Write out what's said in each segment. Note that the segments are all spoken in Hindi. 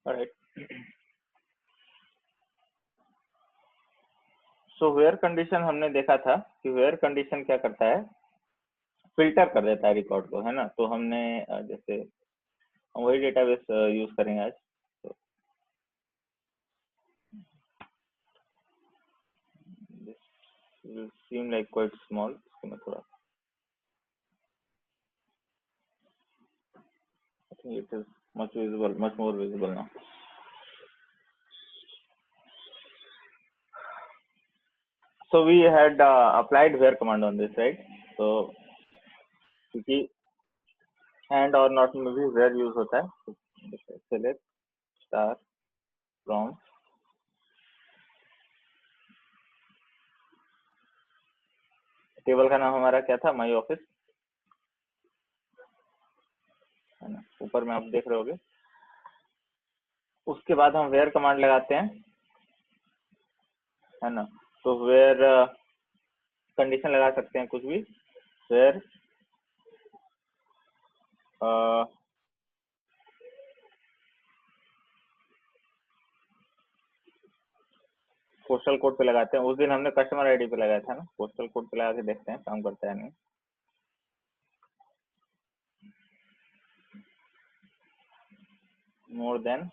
राइट। सो वेयर कंडीशन हमने देखा था कि वेयर कंडीशन क्या करता है, फिल्टर कर देता है रिकॉर्ड को, है ना। तो हमने जैसे हम वही डेटाबेस यूज करेंगे आज। तो this will seem like quite small, इसको मैं थोड़ा, I think it is much visible, much more visible now. So we had applied where command on this, right? So क्योंकि and और not में भी where यूज होता है, select star from टेबल का नाम हमारा क्या था, माई ऑफिस, है ना, ऊपर में आप देख रहे होगे। उसके बाद हम वेयर कमांड लगाते हैं, है ना। तो वेयर कंडीशन लगा सकते हैं कुछ भी, वेयर पोस्टल कोड पे लगाते हैं। उस दिन हमने कस्टमर आईडी पे लगाया था ना, पोस्टल कोड पे लगा के देखते हैं काम करता है नहीं। मोर देन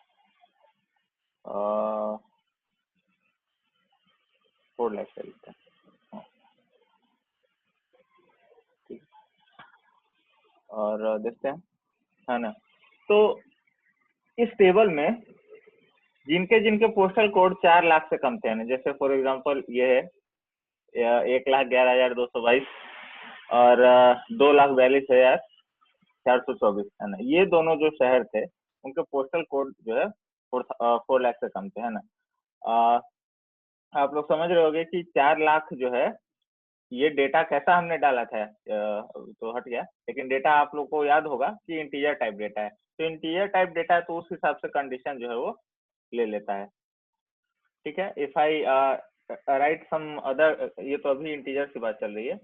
4 लाख का लिखते हैं, ठीक। और देखते हैं, है ना। तो इस टेबल में जिनके जिनके पोस्टल कोड 4 लाख से कम थे, जैसे फॉर एग्जांपल ये है 1,11,222 और 2,42,424, है ना। ये दोनों जो शहर थे उनके पोस्टल कोड जो है 4 लाख से कम थे, है ना। आप लोग समझ रहे होंगे कि 4 लाख जो है ये डेटा कैसा हमने डाला था, तो हट गया, लेकिन डेटा आप लोग को याद होगा कि इंटीजर टाइप डेटा है। तो इंटीजर टाइप डेटा है तो उस हिसाब से कंडीशन जो है वो ले लेता है, ठीक है। If I write some other, ये तो अभी इंटीजर की बात चल रही है,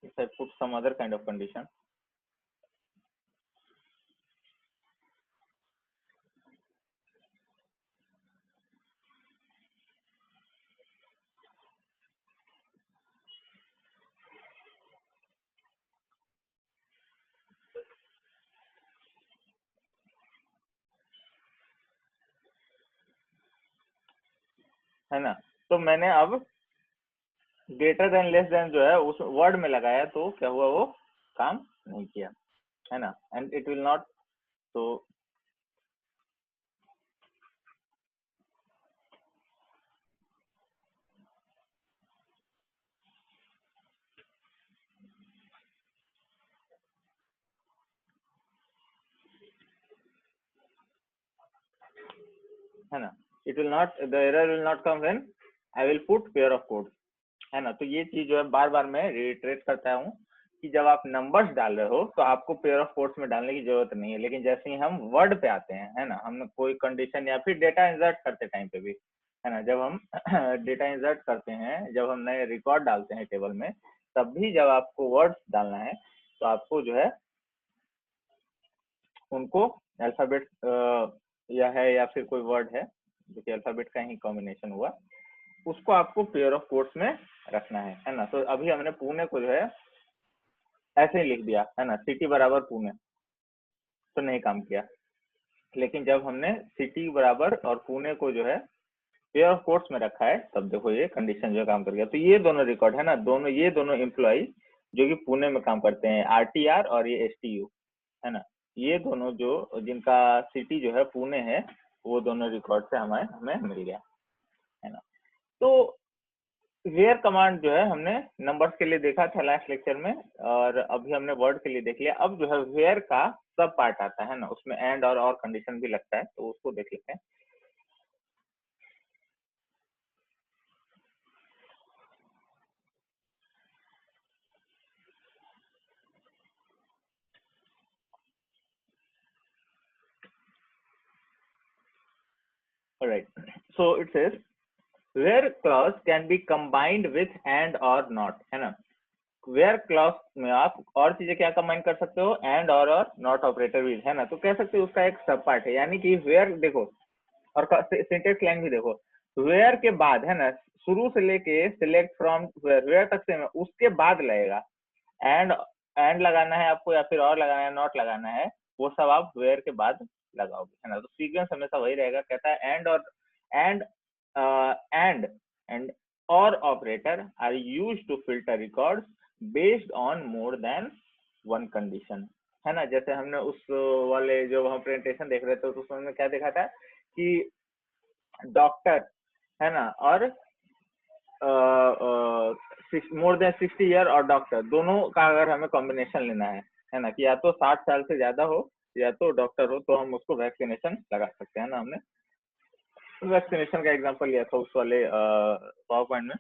if I put some other kind of condition, है ना। तो मैंने अब ग्रेटर देन लेस देन जो है उस वर्ड में लगाया, तो क्या हुआ, वो काम नहीं किया, है ना। एंड इट विल नॉट, तो है ना, it will not, the error will not come when I will put pair of code, है ना। तो ये चीज जो है बार बार मैं रिट्रेट करता हूँ कि जब आप नंबर्स डाल रहे हो तो आपको पेयर ऑफ कोड्स में डालने की जरूरत नहीं है, लेकिन जैसे ही हम वर्ड पे आते हैं, है ना, हम कोई कंडीशन या फिर डेटा इंसर्ट करते टाइम पे भी, है ना, जब हम डेटा इंसर्ट करते हैं, जब हम नए रिकॉर्ड डालते हैं टेबल में, तब भी जब आपको वर्ड्स डालना है तो आपको जो है उनको अल्फाबेट या है या फिर कोई वर्ड है जो कि अल्फाबेट का ही कॉम्बिनेशन हुआ, उसको आपको पेयर ऑफ कोड्स में रखना है ना। तो अभी हमने पुणे को जो है ऐसे ही लिख दिया, है ना, सिटी बराबर पुणे, तो नहीं काम किया। लेकिन जब हमने सिटी बराबर और पुणे को जो है पेयर ऑफ कोड्स में रखा है, तब देखो ये कंडीशन जो काम कर गया। तो ये दोनों रिकॉर्ड, है ना, दोनों ये दोनों एम्प्लॉय जो कि पुणे में काम करते हैं, आरटीआर और ये एसटीयू, है ना, ये दोनों जो जिनका सिटी जो है पुणे है, वो दोनों रिकॉर्ड से हमें हमें मिल गया, है ना। तो वेयर कमांड जो है हमने नंबर्स के लिए देखा था लास्ट लेक्चर में, और अभी हमने वर्ड के लिए देख लिया। अब जो है वेयर का सब पार्ट आता है ना, उसमें एंड और कंडीशन भी लगता है, तो उसको देख लेते हैं। Alright, so it says where clause can be combined with and or not, है ना। वेयर क्लॉज में आप और चीजें क्या कंबाइन कर सकते हो, एंड और नॉट ऑपरेटर विद, है ना। तो कह सकते हो उसका एक सब पार्ट है, यानी कि वेयर देखो, और सिंटेक्स लाइन भी देखो, वेयर के बाद, है ना, शुरू से लेके सिलेक्ट फ्रॉम वेयर तक से उसके बाद लगेगा। एंड लगाना है आपको, या फिर और लगाना है, नॉट लगाना है, वो सब आप वेयर के बाद लगाओगे, है ना। तो सीक्वेंस हमेशा वही रहेगा, कहता है एंड एंड एंड और operator are used to filter records based on more than one condition, है ना। जैसे हमने उस वाले जो हम प्रेजेंटेशन देख रहे थे तो उसमें क्या देखा था कि डॉक्टर, है ना, और मोर देन 60 ईयर और डॉक्टर, दोनों का अगर हमें कॉम्बिनेशन लेना है ना, कि या तो 60 साल से ज्यादा हो या तो डॉक्टर हो, तो हम उसको वैक्सीनेशन लगा सकते हैं ना। हमने वैक्सीनेशन का एग्जांपल लिया था उस वाले पावर पॉइंट में,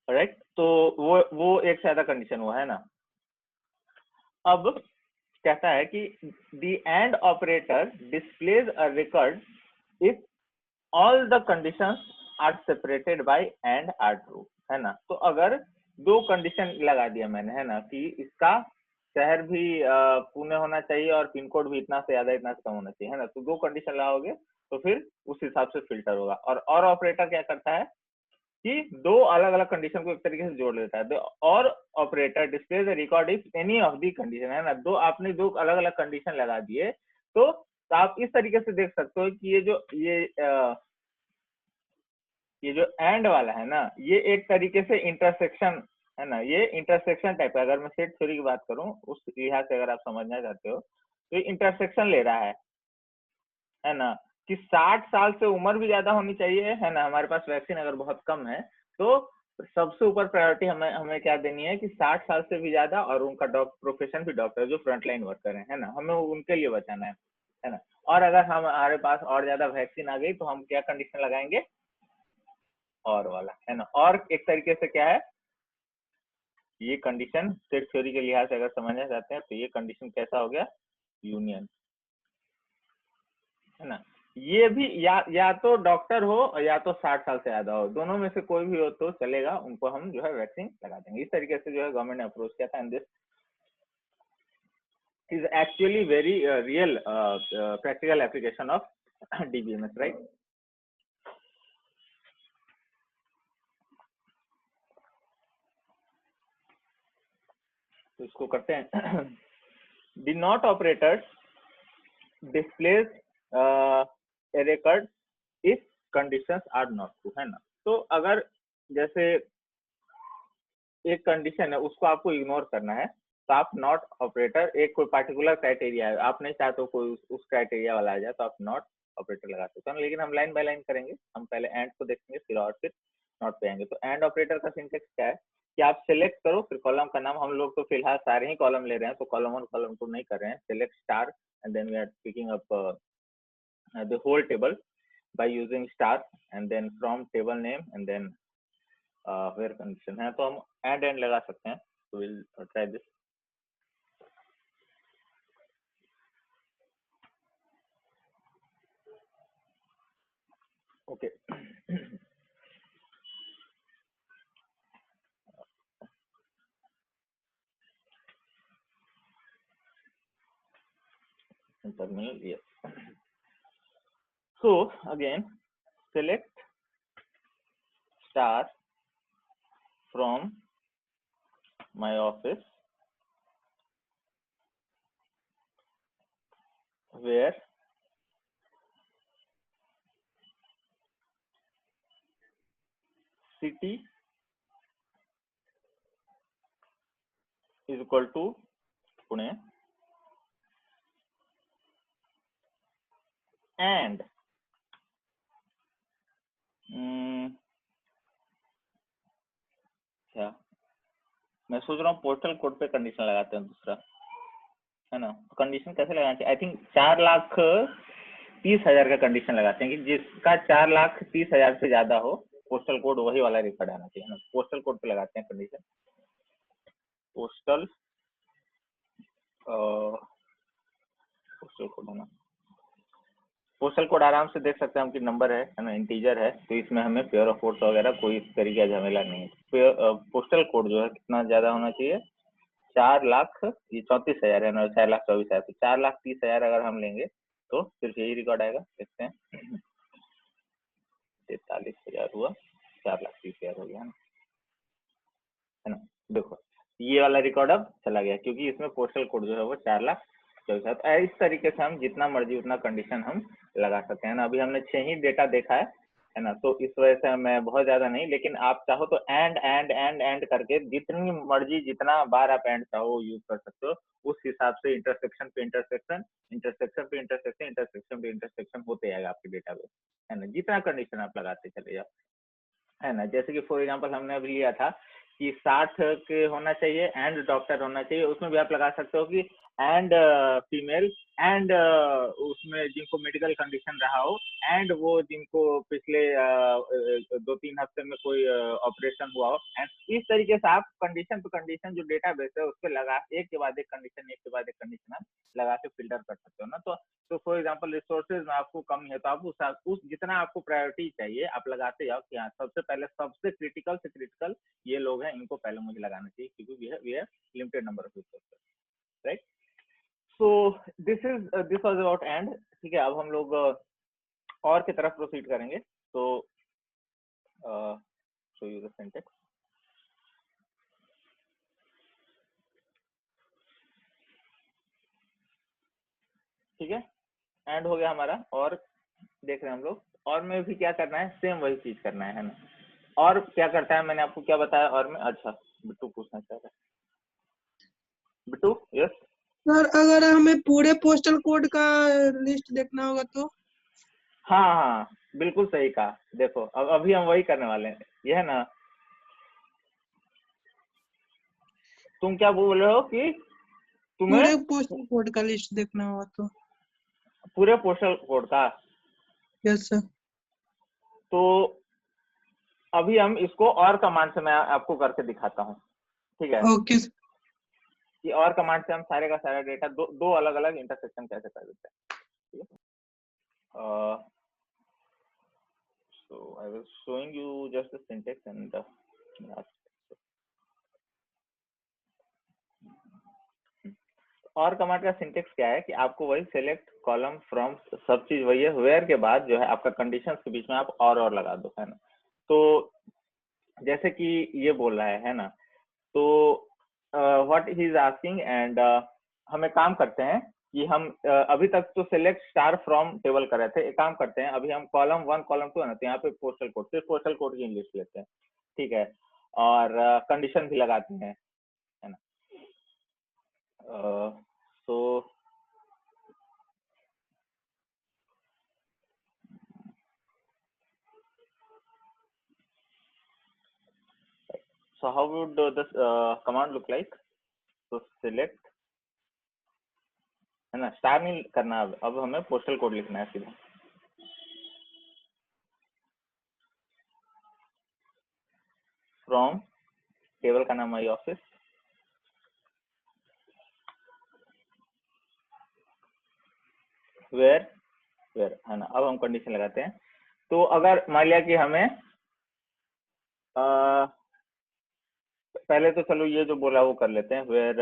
राइट। तो वो एक ज्यादा कंडीशन हुआ, है ना। अब कहता है कि the and operator displays a record if all the conditions are separated by and are true, है ना। तो अगर दो कंडीशन लगा दिया मैंने, है ना, कि इसका शहर भी पुणे होना चाहिए और पिन कोड भी इतना से ज्यादा इतना से कम होना चाहिए, है ना। तो दो कंडीशन लगाओगे तो फिर उस हिसाब से फिल्टर होगा। और ऑपरेटर क्या करता है कि दो अलग अलग कंडीशन को एक तरीके से जोड़ लेता है। और operator display the record if any of the condition, है ना। दो आपने दो अलग अलग कंडीशन लगा दिए, तो आप इस तरीके से देख सकते हो कि ये जो एंड वाला है ना, ये एक तरीके से इंटरसेक्शन, है ना, ये इंटरसेक्शन टाइप है। अगर मैं सेट थ्योरी की बात करूं उस लिहाज से अगर आप समझना चाहते हो, तो ये इंटरसेक्शन ले रहा है ना, कि 60 साल से उम्र भी ज्यादा होनी चाहिए, है ना। हमारे पास वैक्सीन अगर बहुत कम है तो सबसे ऊपर प्रायोरिटी हमें हमें क्या देनी है कि 60 साल से भी ज्यादा और उनका प्रोफेशन भी डॉक्टर, जो फ्रंटलाइन वर्कर है ना, हमें उनके लिए बचाना है ना। और अगर हमारे पास और ज्यादा वैक्सीन आ गई तो हम क्या कंडीशन लगाएंगे, और वाला, है ना। और एक तरीके से क्या है, ये कंडीशन सेट थ्योरी के लिहाज से अगर समझना चाहते हैं तो ये कंडीशन कैसा हो गया, यूनियन, है ना। ये भी या तो डॉक्टर हो या तो 60 साल से ज्यादा हो, दोनों में से कोई भी हो तो चलेगा, उनको हम जो है वैक्सीन लगा देंगे। इस तरीके से जो है गवर्नमेंट ने अप्रोच किया था, and this is actually very real practical application of DBMS, right. तो इसको करते हैं। The not operator displays a record if conditions are not true, है ना। तो अगर जैसे एक कंडीशन है उसको आपको इग्नोर करना है, तो आप नॉट ऑपरेटर, एक कोई पर्टिकुलर क्राइटेरिया है, आप नहीं चाहते हो कोई उस क्राइटेरिया वाला आ जाए, तो आप नॉट ऑपरेटर लगा सकते हो। लेकिन हम लाइन बाय लाइन करेंगे, हम पहले एंड को देखेंगे फिर और फिर नॉट पे आएंगे। तो एंड ऑपरेटर का सिंटेक्स क्या है कि आप सिलेक्ट करो, फिर कॉलम का नाम, हम लोग तो फिलहाल सारे ही कॉलम ले रहे हैं तो कॉलम 1 कॉलम 2 नहीं कर रहे हैं, select star and then we are picking up the whole table by using star, and then from table name and then where condition है, तो हम एंड लगा सकते हैं। तो will try this. Okay, terminal, yes। So again, select star from my office where city is equal to Pune and क्या मैं सोच रहा हूँ पोस्टल कोड पे कंडीशन लगाते हैं दूसरा, है ना। तो कंडीशन कैसे लगाना चाहिए, आई थिंक 4,30,000 का कंडीशन लगाते हैं कि जिसका 4,30,000 से ज्यादा हो, पोस्टल कोड वही वाला रिकॉर्ड आना चाहिए ना। पोस्टल कोड पे लगाते हैं कंडीशन, पोस्टल पोस्टल कोड है ना। पोस्टल कोड आराम से देख सकते हैं हम कि नंबर है ना, इंटीजर है, तो इसमें हमें पेयर ऑफ कोड्स वगैरह कोई इस तरीके का झमेला नहीं है। पोस्टल कोड जो है कितना ज्यादा होना चाहिए, 4,34,000 है ना, 4,24,000, तो 4,30,000 अगर हम लेंगे तो सिर्फ यही रिकॉर्ड आएगा। देखते हैं 43,000 हुआ, 4,30,000 हो गया है ना। देखो ये वाला रिकॉर्ड अब चला गया क्योंकि इसमें पोस्टल कोड जो है वो 4,24,000। इस तरीके से हम जितना मर्जी उतना कंडीशन हम लगा सकते हैं ना। अभी हमने 6 ही डेटा देखा है ना, तो इस वजह से मैं बहुत ज्यादा नहीं, लेकिन आप चाहो तो एंड करके जितनी मर्जी जितना बार आप एंड चाहो यूज कर सकते हो। उस हिसाब से इंटरसेक्शन पे इंटरसेक्शन, इंटरसेक्शन पे इंटरसेक्शन, इंटरसेक्शन पे इंटरसेक्शन होते जाएगा आपके डेटाबेस, है ना, जितना कंडीशन आप लगाते चले जाओ, है ना। जैसे कि फॉर एग्जांपल हमने अभी लिया था कि 60 के होना चाहिए एंड डॉक्टर होना चाहिए, उसमें भी आप लगा सकते हो कि एंड फीमेल एंड उसमें जिनको मेडिकल कंडीशन रहा हो, एंड वो जिनको पिछले 2-3 हफ्ते में कोई ऑपरेशन हुआ हो, एंड इस तरीके से आप कंडीशन टू कंडीशन जो डेटा बेस है उस पर लगा एक के बाद एक कंडीशन, एक के बाद एक कंडीशन आप लगा के फिल्टर कर सकते हो ना। तो फॉर एग्जांपल रिसोर्सेज में आपको कमी है तो आप उस जितना आपको प्रायोरिटी चाहिए आप लगाते जाओ कि हाँ सबसे पहले सबसे क्रिटिकल से क्रिटिकल ये लोग हैं, इनको पहले मुझे लगाना चाहिए क्योंकि वी है limited number of resources, right. So this was about and. ठीक है, अब हम लोग और की तरफ प्रोसीड करेंगे। तो शो यू द सिंटैक्स। ठीक है, एंड हो गया हमारा, और देख रहे हैं हम लोग और में भी क्या करना है, सेम वही चीज करना है ना। और क्या करता है मैंने आपको क्या बताया और में, अच्छा बिट्टू पूछना चाह रहा है। बिट्टू यस सर अगर हमें पूरे पोस्टल कोड का लिस्ट देखना होगा तो? हाँ हाँ बिल्कुल सही कहा। देखो अब अभी हम वही करने वाले हैं, ये है ना। तुम क्या बोल रहे हो कि तुम्हें पूरे पोस्टल कोड का लिस्ट देखना होगा तो? पूरे पोस्टल कोड का? Yes sir. तो अभी हम इसको और कमांड से मैं आपको करके दिखाता हूँ, ठीक है, ओके सर। कि और कमांड से हम सारे का सारा डेटा दो अलग अलग इंटरसेक्शन कैसे कर देते हैं। ठीक है, so I was showing you just the syntax and और कमांड का सिंटेक्स क्या है कि आपको वही सेलेक्ट कॉलम फ्रॉम, सब चीज वही है, वेयर के बाद जो है आपका कंडीशंस के बीच में आप और लगा दो, है ना। तो जैसे कि ये बोल रहा है ना, तो what he is asking and हम एक काम करते हैं कि हम अभी तक तो सिलेक्ट स्टार फ्रॉम टेबल कर रहे थे, एक काम करते हैं अभी हम कॉलम 1 कॉलम 2 है ना, तो यहाँ पे पोस्टल कोड, सिर्फ पोस्टल कोड की लिस्ट लेते हैं, ठीक है, और कंडीशन भी लगाते हैं, है ना। तो how would this command look like? तो select, है ना, स्टार नहीं करना, अब हमें पोस्टल कोड लिखना है सीधा। फ्रॉम टेबल का नाम माई ऑफिस, वेयर वेयर, है ना। अब हम कंडीशन लगाते हैं। तो अगर मान लिया कि हमें पहले तो चलो ये जो बोला वो कर लेते हैं, where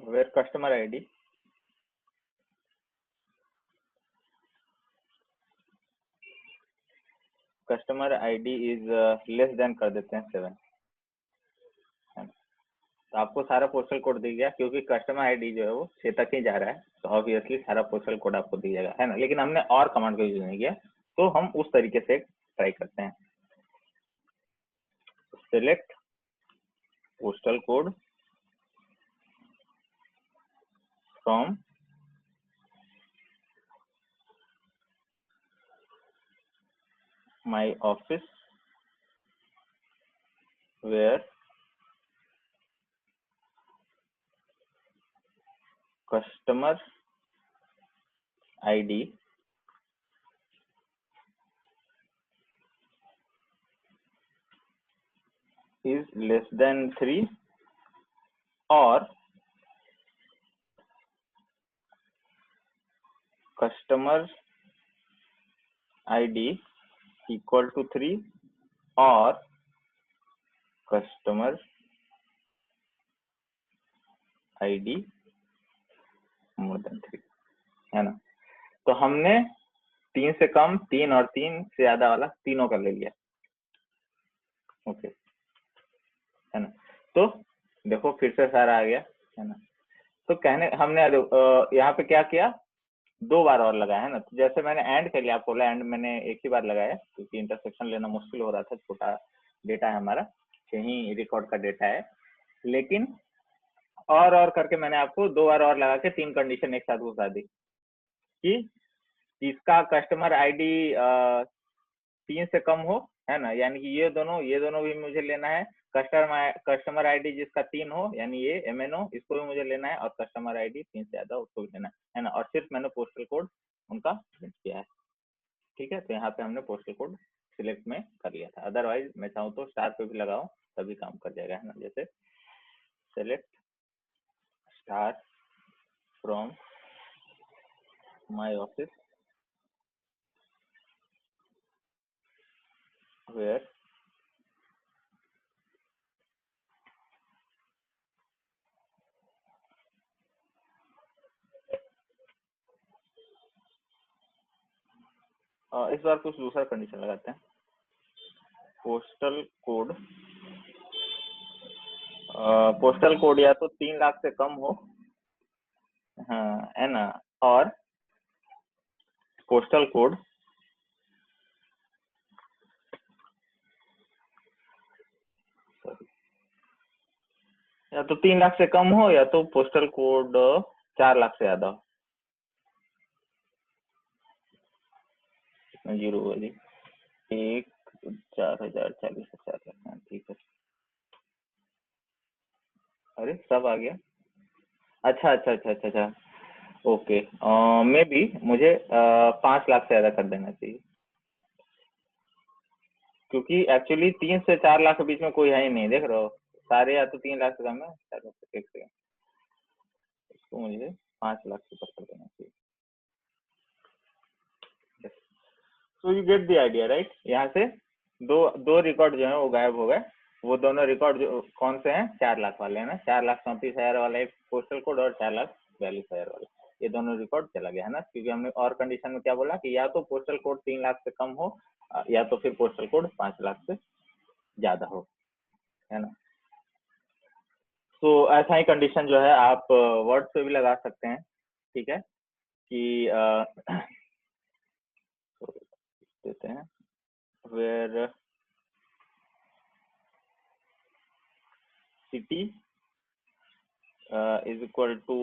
where customer ID, customer ID is less than कर देते हैं 7, है ना। तो आपको सारा पोस्टल कोड दिख गया क्योंकि कस्टमर आईडी जो है वो 6 तक ही जा रहा है, तो ऑब्वियसली सारा पोस्टल कोड आपको दिख जाएगा, है ना। लेकिन हमने और कमांड का यूज नहीं किया, तो हम उस तरीके से ट्राई करते हैं। Select postal code from my office where customer ID is less than 3 और कस्टमर आईडी इक्वल टू 3 और कस्टमर आईडी मोर देन 3, है ना। तो हमने 3 से कम, 3 और 3 से ज्यादा वाला तीनों का ले लिया। ओके, है ना। तो देखो फिर से सारा आ गया, है ना। तो कहने हमने यहाँ पे क्या किया, 2 बार और लगाया, है ना। तो जैसे मैंने एंड के लिए आपको बोला, एंड मैंने एक ही बार लगाया क्योंकि इंटरसेक्शन लेना मुश्किल हो रहा था, छोटा डेटा है हमारा, 6 ही रिकॉर्ड का डेटा है। लेकिन और करके मैंने आपको 2 बार और लगा के 3 कंडीशन एक साथ घुसा दी कि इसका कस्टमर आईडी 3 से कम हो, है ना, यानी कि ये दोनों भी मुझे लेना है। कस्टमर आईडी जिसका 3 हो, यानी ये MNO, इसको भी मुझे लेना है, और कस्टमर आईडी 3 से ज्यादा उसको भी लेना है ना। और सिर्फ मैंने पोस्टल कोड उनका प्रिंट किया है, ठीक है। तो यहाँ पे हमने पोस्टल कोड सिलेक्ट में कर लिया था। अदरवाइज मैं चाहूँ तो स्टार पे भी लगाऊं तभी काम कर जाएगा, है ना। जैसे select star from my office where इस बार कुछ दूसरा कंडीशन लगाते हैं। पोस्टल कोड या तो 3 लाख से कम हो, हाँ, है ना। और पोस्टल कोड या तो 3 लाख से कम हो, या तो पोस्टल कोड 4 लाख से ज्यादा हो। 0 वाली 1 4,000 40,000, हाँ ठीक है। अरे सब आ गया, अच्छा, ओके। मे बी मुझे 5 लाख से ज्यादा कर देना चाहिए, क्योंकि एक्चुअली 3 से 4 लाख के बीच में कोई है ही नहीं, देख रहे हो, सारे या तो 3 लाख से कम है, 4 लाख से, एक सेकंड, इसको मुझे 5 लाख से ऊपर कर देना चाहिए। So you get the idea, right. यहाँ से दो रिकॉर्ड जो है वो गायब हो गए। वो दोनों रिकॉर्ड जो कौन से हैं, 4 लाख वाले, है ना। 4,34,000 वाला एक पोस्टल कोड और 4,42,000 वाला, ये दोनों रिकॉर्ड चला गया, है ना। क्योंकि हमने और कंडीशन में क्या बोला कि या तो पोस्टल कोड 3 लाख से कम हो, या तो फिर पोस्टल कोड 5 लाख से ज्यादा हो, है ना। तो ऐसा ही कंडीशन जो है आप वर्ड पे भी लगा सकते हैं, ठीक है। कि देते हैं where city is equal to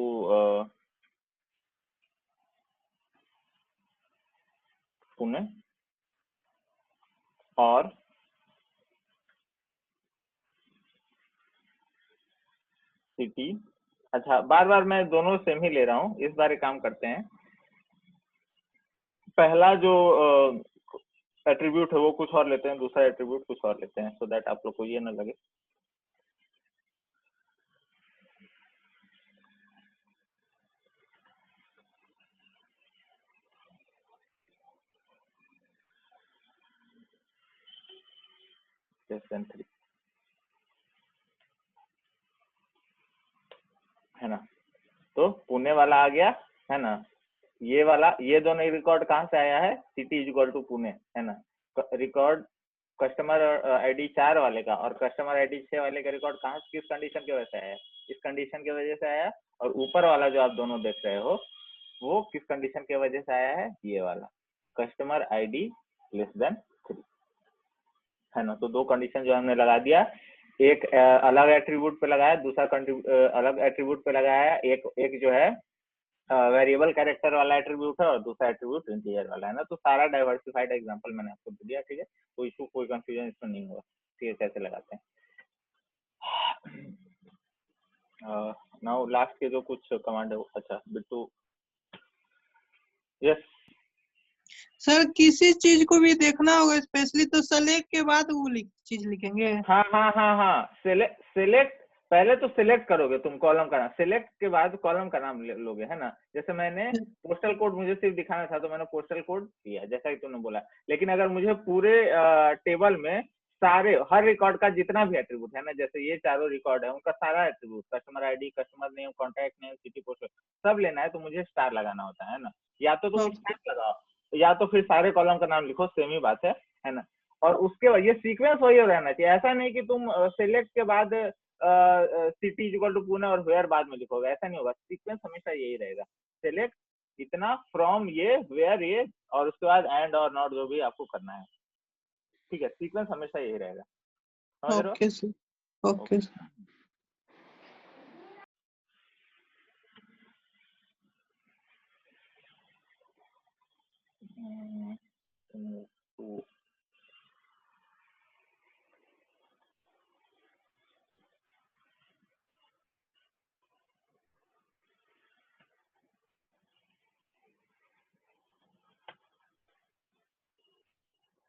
Pune, और सिटी, अच्छा बार बार मैं दोनों सेम ही ले रहा हूँ। इस बार एक काम करते हैं, पहला जो एट्रीब्यूट है वो कुछ और लेते हैं, दूसरा एट्रीब्यूट कुछ और लेते हैं, सो दैट आप लोग को ये ना लगे। -3, है ना। तो पुणे वाला आ गया, है ना। ये वाला, ये दोनों रिकॉर्ड कहाँ से आया है, city is equal to Pune, है ना। रिकॉर्ड कस्टमर आईडी 4 वाले का और कस्टमर आईडी 6 वाले का रिकॉर्ड कहाँ, किस कंडीशन की वजह से आया है, इस कंडीशन की वजह से आया। और ऊपर वाला जो आप दोनों देख रहे हो वो किस कंडीशन की वजह से आया है, ये वाला, कस्टमर आईडी <3, है ना। तो 2 कंडीशन जो हमने लगा दिया, एक अलग एट्रीब्यूट पे लगाया, दूसरा अलग एट्रीब्यूट पे लगाया, एक जो है वेरिएबल कैरेक्टर वाला एट्रीब्यूट है और दूसरा एट्रीब्यूट इंटीजर वाला, है ना। तो सारा डाइवर्सिफाइड एग्जांपल मैंने आपको दिया, ठीक है। कोई इशू, कोई कंफ्यूजन इसमें नहीं होगा, ठीक है। कैसे लगाते हैं। नाउ लास्ट के जो कुछ कमांड है, अच्छा बिट्टू, यस सर किसी चीज को भी देखना होगा स्पेशली तो सेलेक्ट के बाद वो चीज लिखेंगे। हाँ, सेलेक्ट पहले तो सिलेक्ट करोगे तुम कॉलम का नाम, सिलेक्ट के बाद कॉलम का नाम लोगे, है ना। जैसे मैंने पोस्टल कोड मुझे सिर्फ दिखाना था तो मैंने पोस्टल कोड दिया जैसा कि तुमने बोला। लेकिन अगर मुझे पूरे टेबल में सारे हर रिकॉर्ड का जितना भी एट्रीब्यूट है ना, जैसे ये चारों रिकॉर्ड है उनका सारा attribute, customer ID, customer name, contact name, city, post सब लेना है, तो मुझे स्टार लगाना होता है ना। या तो तुम स्टार लगाओ या तो फिर सारे कॉलम का नाम लिखो, सेम ही बात है ना। और उसके बाद ये सीक्वेंस वही रहना चाहिए, ऐसा नहीं कि तुम सिलेक्ट के बाद सिटी इक्वल टू पुणे और वेयर बाद में लिखोगे, ऐसा नहीं होगा। सीक्वेंस हमेशा यही रहेगा, सिलेक्ट इतना, फ्रॉम ये, वेयर ये, और उसके बाद एंड और नॉट जो भी आपको करना है, ठीक है। सीक्वेंस हमेशा यही रहेगा, समझ रहे हो? Okay sir, okay sir.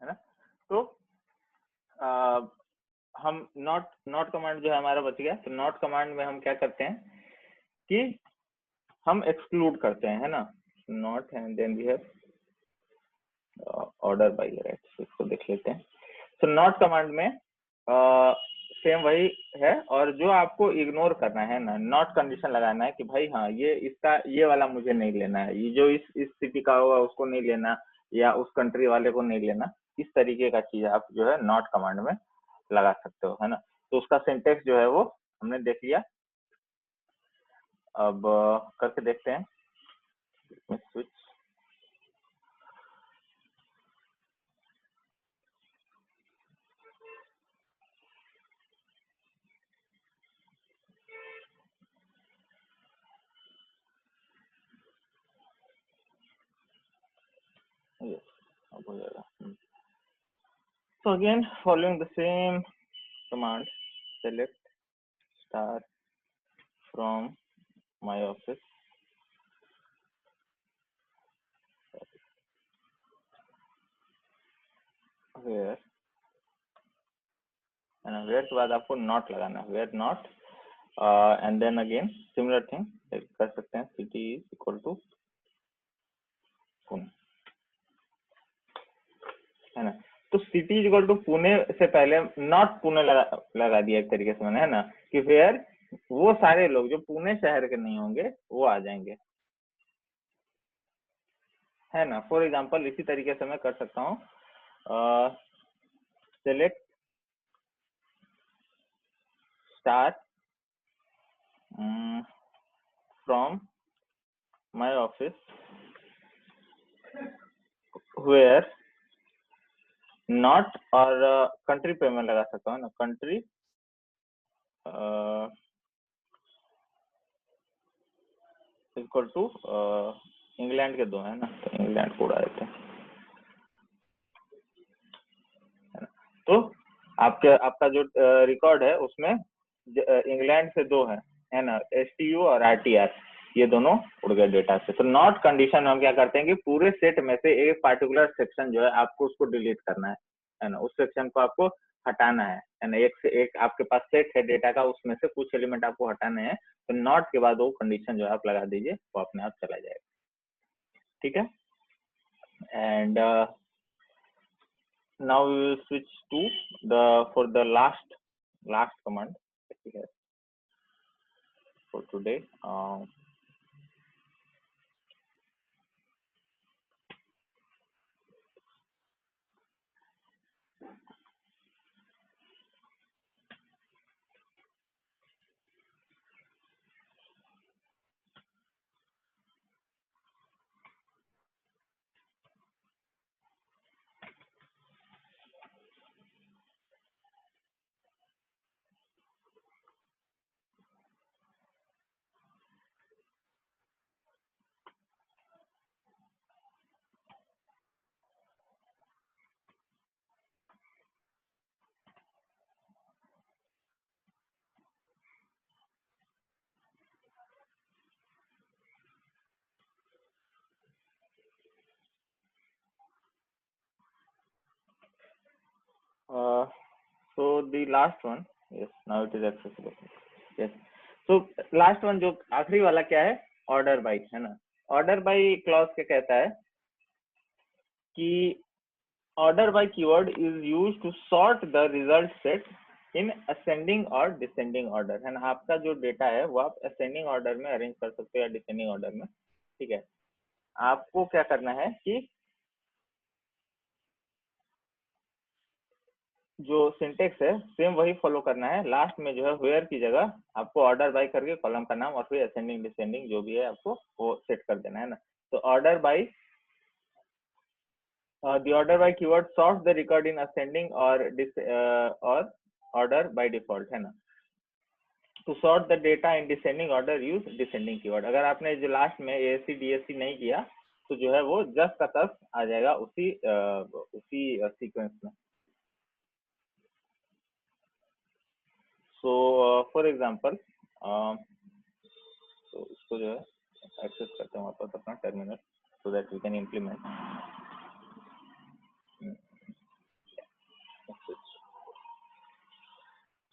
है ना। तो हम नॉट कमांड जो है हमारा बच गया। तो नॉट कमांड में हम क्या करते हैं कि हम एक्सक्लूड करते हैं, है ना। Not and then we have order by right, इसको देख लेते हैं। तो नॉट कमांड में सेम वही है, और जो आपको इग्नोर करना है ना, नॉट कंडीशन लगाना है कि भाई हाँ ये इसका ये वाला मुझे नहीं लेना है, ये जो इस सिटी का होगा उसको नहीं लेना, या उस कंट्री वाले को नहीं लेना। इस तरीके का चीज आप जो है नॉट कमांड में लगा सकते हो, है ना। तो उसका सिंटेक्स जो है वो हमने देख लिया। अब करके देखते हैं, स्विच। अब हो जाएगा। So again, following the same command, select star from my office, where, and where के बाद आपको not लगाना है, where not, and then again similar thing कर सकते हैं, city is equal to Pune, है ना। तो city is equal to Pune से पहले नॉट पुणे लगा दिया एक तरीके से मैंने, है ना, कि फिर वो सारे लोग जो पुणे शहर के नहीं होंगे वो आ जाएंगे, है ना। फॉर एग्जांपल इसी तरीके से मैं कर सकता हूँ, select star from my office where not, और कंट्री पे मैं लगा सकता हूँ ना, कंट्री इक्वल टू इंग्लैंड के दो है ना, तो इंग्लैंड को उड़ा देते हैं, है ना। तो आपका जो रिकॉर्ड है उसमें इंग्लैंड से दो है ना, STU और RTR, ये दोनों उड़ गए डेटा से। तो नॉट कंडीशन में हम क्या करते हैं कि पूरे सेट में से एक पार्टिकुलर सेक्शन जो है आपको उसको डिलीट करना है ना, उस सेक्शन को आपको हटाना है ना। एक से एक आपके पास सेट है डेटा का, उसमें से कुछ एलिमेंट आपको हटाने हैं, तो नॉट के बाद वो कंडीशन जो है आप लगा दीजिए, वो अपने आप चला जाएगा, ठीक है। And now we will switch to for the last command that we have for today. So the last one, yes, now it is accessible. Yes. तो लास्ट वन जो आखिरी वाला क्या है, ऑर्डर बाई, है ना। ऑर्डर बाई क्लॉज क्या कहता है कि order by keyword is use to sort the result set in ascending और डिसेंडिंग ऑर्डर, है ना। आपका जो डेटा है वो आप असेंडिंग ऑर्डर में अरेंज कर सकते हो या डिसेंडिंग ऑर्डर में, ठीक है। आपको क्या करना है कि जो सिंटेक्स है सेम वही फॉलो करना है। लास्ट में जो है वेयर की जगह आपको ऑर्डर बाई करके कॉलम का नाम और फिर असेंडिंग डिसेंडिंग जो भी है आपको वो सेट कर देना है ना। तो order by the order by keyword sorts the record in ascending or order by default, है ना। to sort the data in descending order use descending keyword। अगर आपने जो लास्ट में ASC DSC नहीं किया तो जो है वो जस्ट का तस आ जाएगा उसी सीक्वेंस में। सो फॉर एग्जांपल तो इसको जो है एक्सेस करते हैं वापस अपना terminal so that we can implement.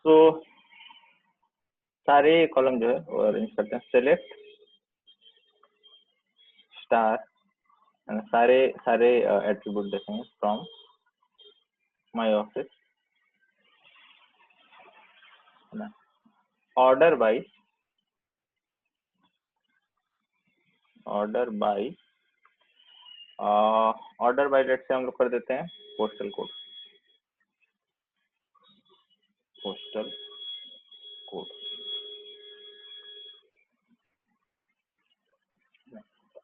तो सारे कॉलम जो है वो अरेंज करते हैं, सेलेक्ट स्टार, सारे सारे एट्रीब्यूट देखेंगे फ्रॉम माय ऑफिस, है ना। ऑर्डर बाई लेट से हम लोग कर देते हैं पोस्टल कोड,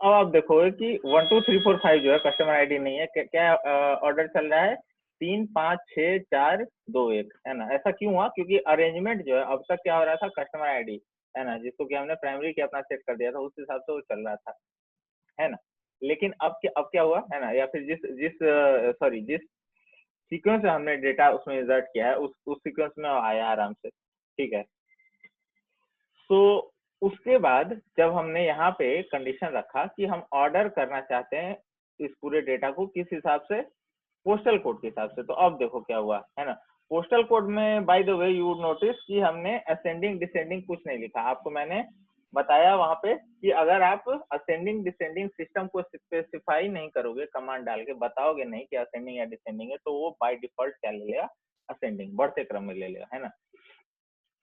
अब आप देखोगे कि 1 2 3 4 5 जो है कस्टमर आईडी नहीं है। क्या ऑर्डर चल रहा है 3 5 6 4 2 1, है ना। ऐसा क्यों हुआ, क्योंकि अरेंजमेंट जो है अब तक क्या हो रहा था, कस्टमर आईडी, है ना, जिसको कि हमने प्राइमरी की अपना सेट कर दिया था उस हिसाब से वो चल रहा था, है ना। लेकिन अब क्या हुआ, है ना, या फिर जिस सीक्वेंस में हमने डेटा उसमें इंसर्ट किया है उस सीक्वेंस में आया आराम से, ठीक है। तो उसके बाद जब हमने यहाँ पे कंडीशन रखा कि हम ऑर्डर करना चाहते हैं इस पूरे डेटा को किस हिसाब से, पोस्टल कोड के हिसाब से, तो अब देखो क्या हुआ, है ना। पोस्टल कोड में by the way you would notice कि हमने असेंडिंग डिसेंडिंग कुछ नहीं लिखा। आपको मैंने बताया वहां पे कि अगर आप असेंडिंग डिसेंडिंग सिस्टम को स्पेसिफाई नहीं करोगे, कमांड डाल के बताओगे नहीं कि असेंडिंग या डिसेंडिंग है, तो वो बाय डिफॉल्ट क्या ले लेगा, असेंडिंग, बढ़ते क्रम में ले लेगा, है ना।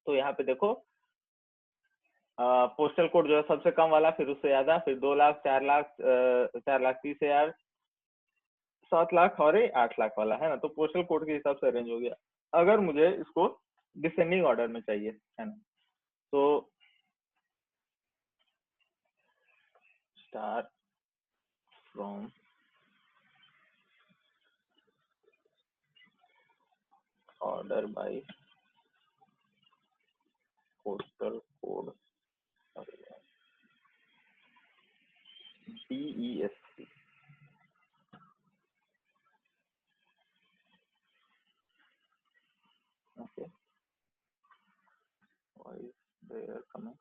तो यहाँ पे देखो पोस्टल कोड जो है सबसे कम वाला, फिर उससे ज्यादा, फिर 2 लाख 4 लाख 4,30,000 7 लाख और 8 लाख वाला, है ना। तो पोस्टल कोड के हिसाब से अरेंज हो गया। अगर मुझे इसको डिसेंडिंग ऑर्डर में चाहिए, है ना, तो star from order by postal code DESC, okay, why is there coming,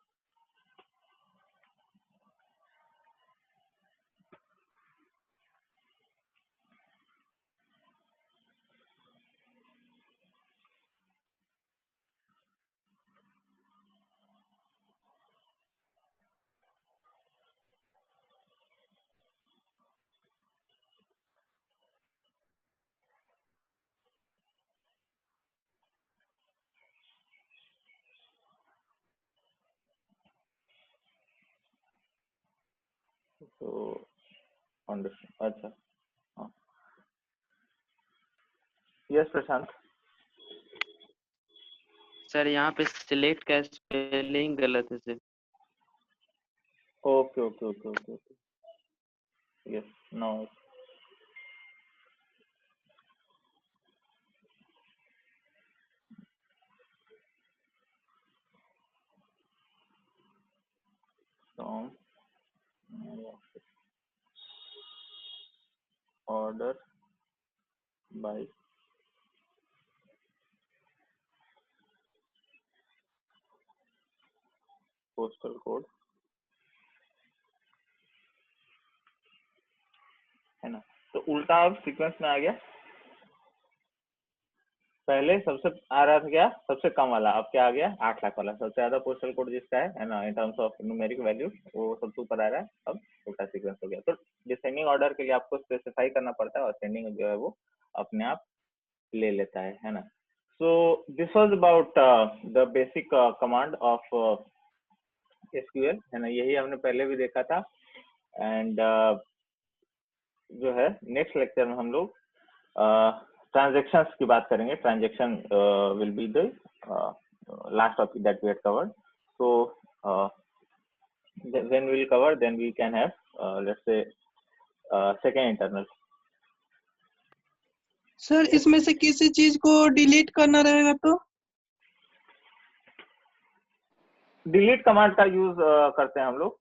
तो अंडरस्टैंड, अच्छा, हाँ, यस प्रशांत। सर यहाँ पे सिलेक्ट का स्पेलिंग गलत है sir. Okay okay okay okay okay, yes, no, from order by postal code, है ना। तो उल्टा अब सीक्वेंस में आ गया, पहले सबसे आ रहा था क्या, सबसे कम वाला, अब क्या आ गया 8 लाख वाला। सबसे ज्यादा पोस्टल कोड जिसका है ना, in terms of numeric value, वो सबसे ऊपर आ रहा है। अब उल्टा सीक्वेंस हो गया। तो डिसेंडिंग ऑर्डर के लिए आपको स्पेसिफाई करना पड़ता है, और असेंडिंग जो है वो अपने आप ले लेता है ना। So this was about the basic command of SQL, है ना। यही हमने पहले भी देखा था। एंड जो है नेक्स्ट लेक्चर में हम लोग ट्रांजैक्शंस की बात करेंगे। Transaction will be the last topic that we had covered. So when we will cover, then we can have let's say second internal. Sir इसमें से किसी चीज को डिलीट करना रहेगा तो? डिलीट कमांड का यूज करते हैं हम लोग।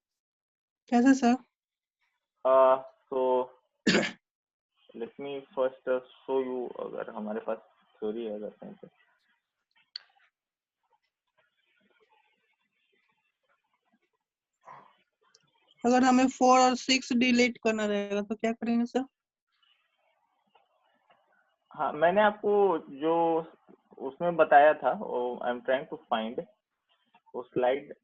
कैसे sir? so let me first show you, अगर हमारे पास थ्योरी है अगर कहीं पे। अगर हमें 4 और 6 डिलीट करना रहेगा तो क्या करेंगे सर? हाँ, मैंने आपको जो उसमें बताया था, वो I am trying to find वो स्लाइड।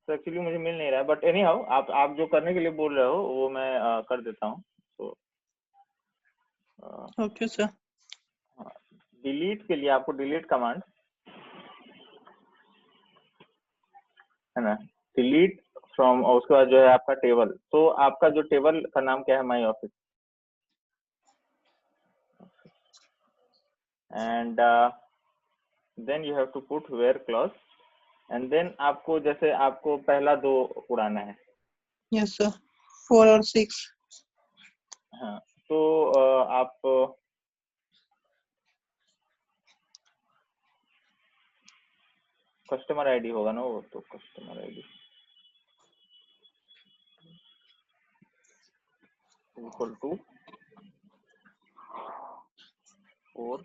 तो एक्चुअली मुझे मिल नहीं रहा है, बट एनी हाउ आप जो करने के लिए बोल रहे हो वो मैं कर देता हूँ। तो ओके सर। डिलीट के लिए आपको डिलीट कमांड, है ना, डिलीट फ्रॉम, और उसके बाद जो है आपका टेबल। तो आपका जो टेबल का नाम क्या है, my office. And then you have to put where clause, and then आपको जैसे आपको पहला 2 उड़ाना है। यस सर, 4 और 6। हाँ, तो आप कस्टमर आईडी होगा ना वो, तो कस्टमर आईडी इक्वल टू 4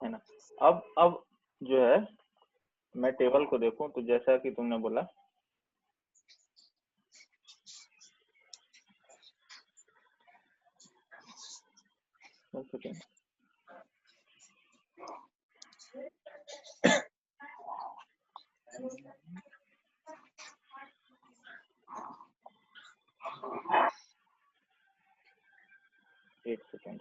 है ना। अब जो है मैं टेबल को देखूं, तो जैसा कि तुमने बोला, एक सेकेंड।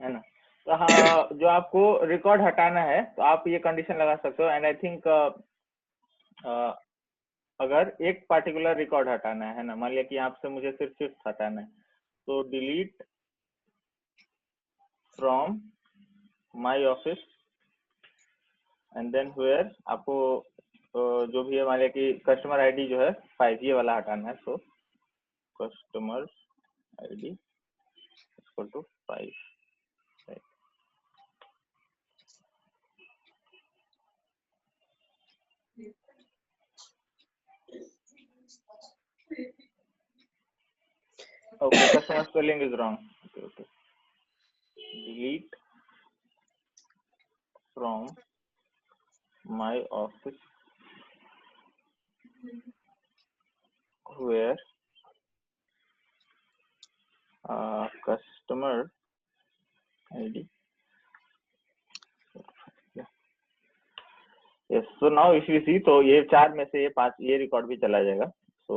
है ना। तो हाँ, जो आपको रिकॉर्ड हटाना है तो आप ये कंडीशन लगा सकते हो। एंड आई थिंक अगर एक पार्टिकुलर रिकॉर्ड हटाना है ना, मान लिया कि आपसे मुझे सिर्फ फिफ्थ हटाना है, तो delete from my office, and then where आपको जो भी है, मान लिया कि कस्टमर आईडी जो है 5 ये वाला हटाना है। So customer ID equal to 5। Okay, customer spelling is wrong. Okay. Delete from my office where customer ID. Yes. So now if you see, तो ये 4 में से ये 5 ये रिकॉर्ड भी चला जाएगा। So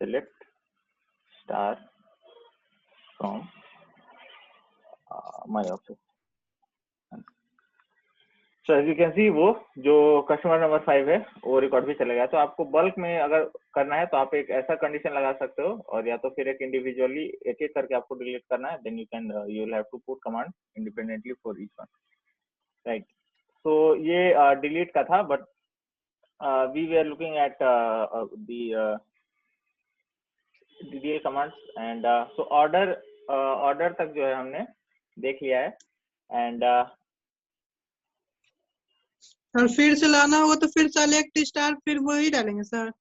select star from my office. So as you can see वो जो कस्टमर नंबर 5 है वो रिकॉर्ड भी चला गया। तो आपको बल्क में अगर करना है तो आप एक ऐसा कंडीशन लगा सकते हो, और या तो फिर एक इंडिविजुअली एक एक करके आपको डिलीट करना है, then you will have to put command independently for each one, right. तो ये डिलीट का था, but we were looking at the DDL commands and so order तक जो है हमने देख लिया है। एंड और फिर से लाना होगा तो फिर सेलेक्ट स्टार फिर वही डालेंगे सर?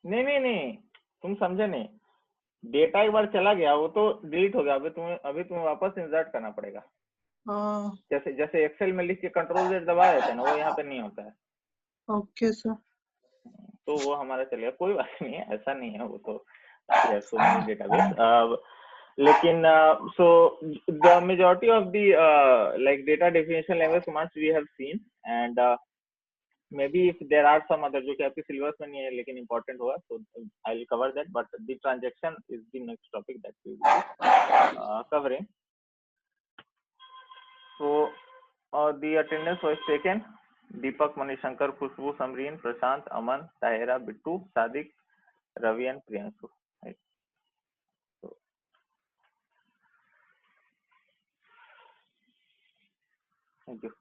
नहीं, तुम समझे नहीं। डेटा एक बार चला गया वो तो डिलीट हो गया, अभी तुम्हें वापस इंसर्ट करना पड़ेगा। हाँ जैसे एक्सेल में लिख के कंट्रोल Z दबा देते हैं ना, वो यहाँ पे नहीं होता है। Okay sir. तो वो हमारा चलेगा, कोई बात नहीं है, ऐसा नहीं है। वो तो सो मेनी डेटाबेस, लेकिन so the majority of the like data definition language commands we have seen, and maybe if there are some other जो कि आपके सिलेबस में नहीं है लेकिन important होगा, so I will cover that, but the transaction is the next topic that we will be covering. So the attendance was taken: Deepak, Manishankar, Khushbu, Samreen, Prashant, Aman, Tahira, Bittu, Sadiq, Ravi and Priyanshu. Right. So, thank you.